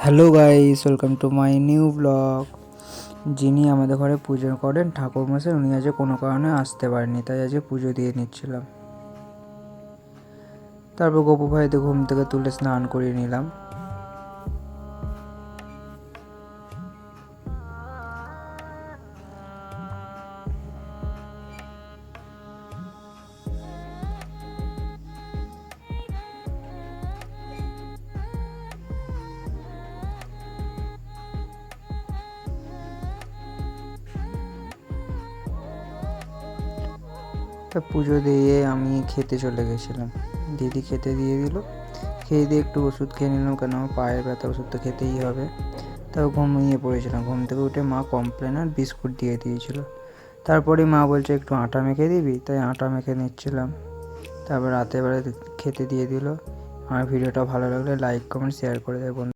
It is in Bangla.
Hello guys, welcome to my new blog. যিনি আমাদের ঘরে পুজো করেন ঠাকুরমশাই, উনি আজকে কোনো কারণে আসতে পারেনি, তাই আজকে পুজো দিয়ে নিচ্ছিলাম। তারপর গপু ভাইদের ঘুম থেকে তুলে স্নান করিয়ে নিলাম। তা পুজো দিয়ে আমি খেতে চলে গেছিলাম। দিদি খেতে দিয়ে দিল, খেয়ে দিয়ে একটু ওষুধ খেয়ে নিলাম, কেন আমার পায়ের ব্যথা, ওষুধ তো খেতেই হবে। তাও ঘুমিয়ে পড়েছিলাম। ঘুম থেকে উঠে মা কমপ্লেন আর বিস্কুট দিয়ে দিয়েছিল। তারপরে মা বলছে একটু আটা মেখে দিবি, তাই আটা মেখে নিচ্ছিলাম। তারপর রাতের বেলা খেতে দিয়ে দিল। আমার ভিডিওটা ভালো লাগলে লাইক কমেন্ট শেয়ার করে দেয় বন্ধু।